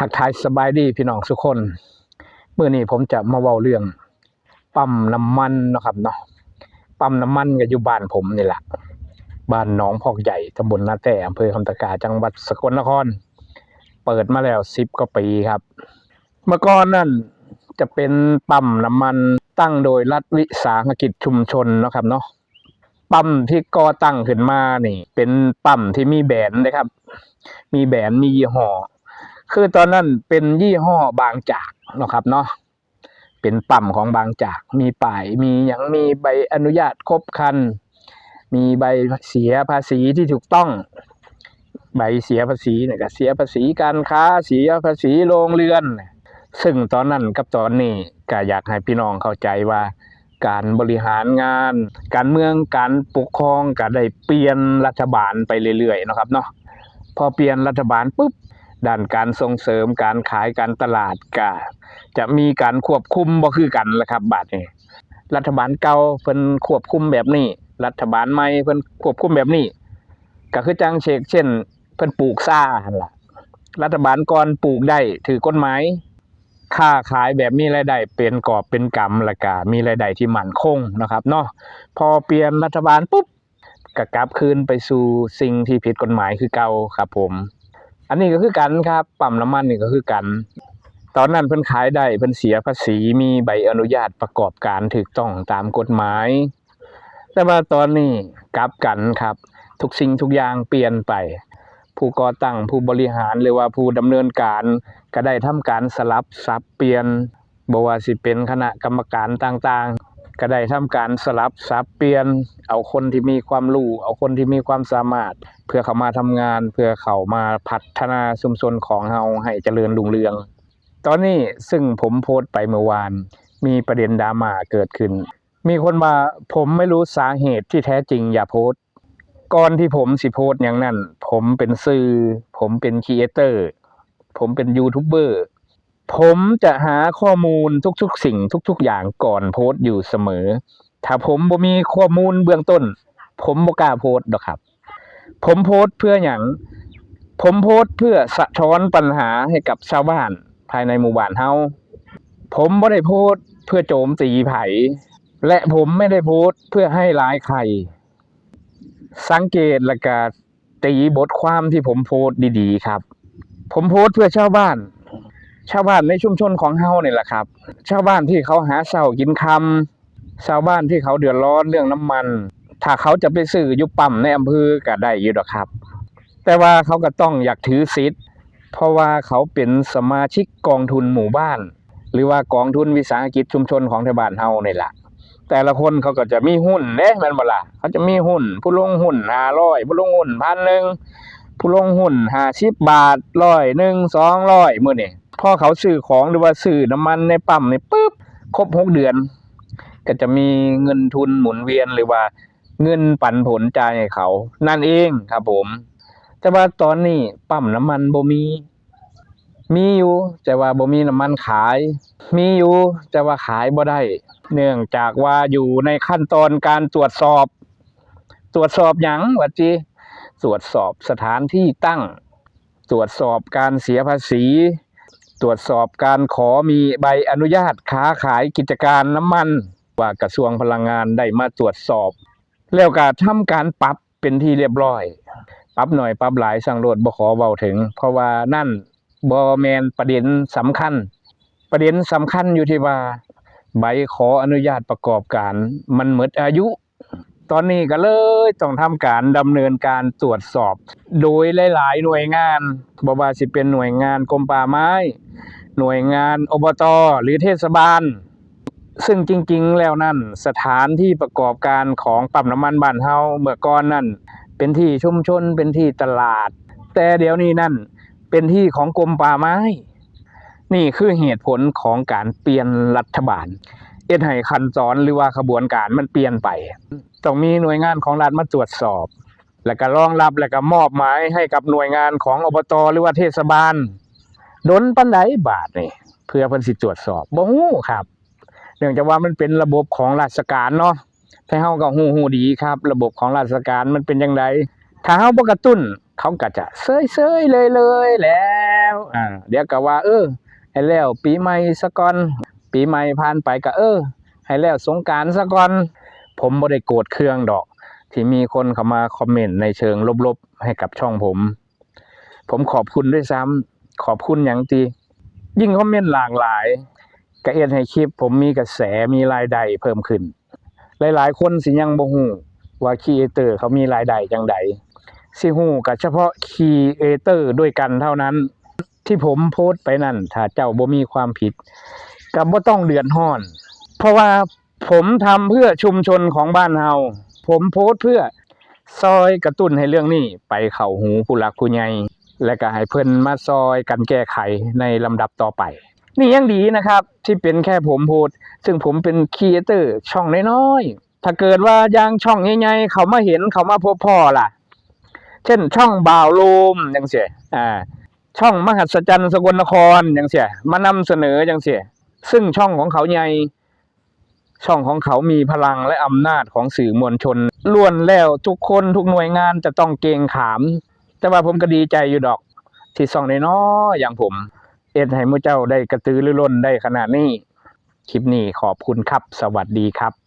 ทักทายสบายดีพี่น้องทุกคนเมื่อนี้ผมจะมาเว้าเรื่องปั๊มน้ำมันนะครับเนาะปั๊มน้ำมันก็อยู่บ้านผมนี่แหละบ้านหนองพอกใหญ่ตำบลนาแต่อำเภอคำตะกาจังหวัดสกลนครเปิดมาแล้ว10 กว่าปีครับเมื่อก่อนนั่นจะเป็นปั๊มน้ำมันตั้งโดยรัฐวิสาหกิจชุมชนนะครับเนาะปั๊มที่ก่อตั้งขึ้นมานี่เป็นปั๊มที่มีแบรนด์นะครับมีแบรนด์มียี่ห้อคือตอนนั้นเป็นยี่ห้อบางจากนะครับเนาะเป็นปั๊มของบางจากมีป้ายมีอย่างมีใบอนุญาตครบครันมีใบเสียภาษีที่ถูกต้องใบเสียภาษีเนี่ยก็เสียภาษีการค้าเสียภาษีโรงเรือนซึ่งตอนนั้นกับตอนนี้ก็อยากให้พี่น้องเข้าใจว่าการบริหารงานการเมืองการปกครองก็ได้เปลี่ยนรัฐบาลไปเรื่อยๆนะครับเนาะพอเปลี่ยนรัฐบาลปุ๊บด้านการส่งเสริมการขายการตลาดก็จะมีการควบคุมบ่คือกันละครับบัดนี้รัฐบาลเก่าเพิ่นควบคุมแบบนี้รัฐบาลใหม่เพิ่นควบคุมแบบนี้ก็คือจังเช่นเพิ่นปลูกซ่าหั่นล่ะรัฐบาลก่อนปลูกได้ถือกฎหมายค้าขายแบบมีรายได้เป็นกอบเป็นกำแล้วก็มีรายได้ที่มั่นคงนะครับเนาะพอเปลี่ยนรัฐบาลปุ๊บก็กลับคืนไปสู่สิ่งที่ผิดกฎหมายคือเก่าครับผมอันนี้ก็คือกันครับปั๊มน้ำมันนี่ก็คือกันตอนนั้นเพิ่นขายได้เพิ่นเสียภาษีมีใบอนุญาตประกอบการถูกต้องตามกฎหมายแต่ว่าตอนนี้กลับกันครับทุกสิ่งทุกอย่างเปลี่ยนไปผู้ก่อตั้งผู้บริหารหรือว่าผู้ดำเนินการก็ได้ทำการสลับสับเปลี่ยนบ่ว่าสิเป็นคณะกรรมการต่างๆก็ได้ทำการสลับสับเปลี่ยนเอาคนที่มีความรู้เอาคนที่มีความสามารถเพื่อเข้ามาทำงานเพื่อเข้ามาพัฒนาชุมชนของเฮาให้เจริญรุ่งเรืองตอนนี้ซึ่งผมโพสต์ไปเมื่อวานมีประเด็นดราม่าเกิดขึ้นมีคนมาผมไม่รู้สาเหตุที่แท้จริงอย่าโพสต์ก่อนที่ผมสิโพสต์อย่างนั้นผมเป็นสื่อผมเป็นครีเอเตอร์ผมเป็นยูทูบเบอร์ผมจะหาข้อมูลทุกๆสิ่งทุกๆอย่างก่อนโพสต์อยู่เสมอถ้าผมบ่มีข้อมูลเบื้องต้นผมบ่กล้าโพสต์ดอกครับผมโพสต์เพื่อหยังผมโพสต์เพื่อสะท้อนปัญหาให้กับชาวบ้านภายในหมู่บ้านเฮาผมบ่ได้โพสต์เพื่อโจมตีไผและผมไม่ได้โพสต์เพื่อให้ร้ายใครสังเกตและก็ตีบทความที่ผมโพสต์ดีๆครับผมโพสต์เพื่อชาวบ้านในชุมชนของเฮานี่แหละครับชาวบ้านที่เขาหาเช้ากินค่ำชาวบ้านที่เขาเดือดร้อนเรื่องน้ำมันถ้าเขาจะไปซื้ออยู่ปั๊มในอำเภอก็ได้อยู่ดอกครับแต่ว่าเขาก็ต้องอยากถือสิทธิ์เพราะว่าเขาเป็นสมาชิกกองทุนหมู่บ้านหรือว่ากองทุนวิสาหกิจชุมชนของชาวบ้านเฮานี่แหละแต่ละคนเขาก็จะมีหุ้นเด้แม่นบ่ล่ะเขาจะมีหุ้นผู้ลงหุ้น500ผู้ลงหุ้น1,000ผู้ลงหุ้น50 บาท100 200มื้อนี้พอเขาซื้อของหรือว่าซื้อน้ำมันในปั๊มนี่ปึ๊บครบ6 เดือนก็จะมีเงินทุนหมุนเวียนหรือว่าเงินปันผลจ่ายให้เขานั่นเองครับผมแต่ว่าตอนนี้ปั๊มน้ำมันบ่มีอยู่แต่ว่าบ่มีน้ำมันขายมีอยู่แต่ว่าขายบ่ได้เนื่องจากว่าอยู่ในขั้นตอนการตรวจสอบหยังว่าจิตรวจสอบสถานที่ตั้งตรวจสอบการเสียภาษีตรวจสอบการขอมีใบอนุญาตค้าขายกิจการน้ำมันว่ากระทรวงพลังงานได้มาตรวจสอบแล้วก็ทำการปรับเป็นที่เรียบร้อยปรับหน่อยปรับหลายสั่งโลดบ่ขอเว้าถึงเพราะว่านั่นบ่แม่นประเด็นสำคัญอยู่ที่ว่าใบขออนุญาตประกอบการมันหมดอายุตอนนี้ก็เลยต้องทำการดำเนินการตรวจสอบโดยหลายๆหน่วยงานบ่ว่าสิเป็นหน่วยงานกรมป่าไม้หน่วยงานอบต.หรือเทศบาลซึ่งจริงๆแล้วนั่นสถานที่ประกอบการของปั๊มน้ำมันบ้านเฮาเมื่อก่อนนั่นเป็นที่ชุมชนเป็นที่ตลาดแต่เดี๋ยวนี้นั่นเป็นที่ของกรมป่าไม้นี่คือเหตุผลของการเปลี่ยนรัฐบาลเอ็ดให้ขั้นตอนหรือว่าขบวนการมันเปลี่ยนไปต้องมีหน่วยงานของรัฐมาตรวจสอบแล้วก็รองรับแล้วก็มอบหมายให้กับหน่วยงานของอบต.หรือว่าเทศบาลดลปานใดบาทนี่เพื่อเพิ่นสิตรวจสอบบ่ฮู้ครับเนื่องจากว่ามันเป็นระบบของราชการเนาะแต่เฮาก็ฮู้ดีครับระบบของราชการมันเป็นจังไดถ้าเฮาบ่กระตุ้นเขาก็จะเซยๆเลยแหล้ว แล้วเดี๋ยวก็ว่าให้แล้วปีใหม่ซะก่อนปีใหม่ผ่านไปก็ให้แล้วสงกรานต์ซะก่อนผมบ่ได้โกรธเคืองดอกที่มีคนเข้ามาคอมเมนต์ในเชิงลบๆให้กับช่องผมขอบคุณด้วยซ้ำขอบคุณหยังติยิ่งคอมเมนต์หลากหลายก็เฮ็ดให้คลิปผมมีกระแสมีรายได้เพิ่มขึ้นหลายๆคนสิยังบ่ฮู้ว่าครีเอเตอร์เขามีรายได้จังใดสิฮู้ก็เฉพาะครีเอเตอร์ด้วยกันเท่านั้นที่ผมโพสต์ไปนั่นถ้าเจ้าบ่มีความผิดก็บ่ต้องเดือดร้อนเพราะว่าผมทำเพื่อชุมชนของบ้านเฮาผมโพสต์เพื่อซอยกระตุ้นให้เรื่องนี้ไปเข้าหูผู้หลักผู้ใหญ่และก็ให้เพิ่นมาซอยกันแก้ไขในลำดับต่อไปนี่ยังดีนะครับที่เป็นแค่ผมโพสต์ซึ่งผมเป็นครีเอเตอร์ช่องน้อยๆถ้าเกิดว่าอย่างช่องใหญ่ๆเขามาเห็นเขามาพบพ่อล่ะเช่นช่องบ่าวโลมจังซี่ช่องมหัศจรรย์สกลนครจังซี่มานำเสนอจังซี่ซึ่งช่องของเขาใหญ่ช่องของเขามีพลังและอำนาจของสื่อมวลชนล้วนแล้วทุกคนทุกหน่วยงานจะต้องเกรงขามแต่ว่าผมก็ดีใจอยู่ดอกที่ช่องน้อยๆอย่างผมเอ็ดให้มื้อเจ้าได้กระตือรือร้นได้ขนาดนี้คลิปนี้ขอบคุณครับสวัสดีครับ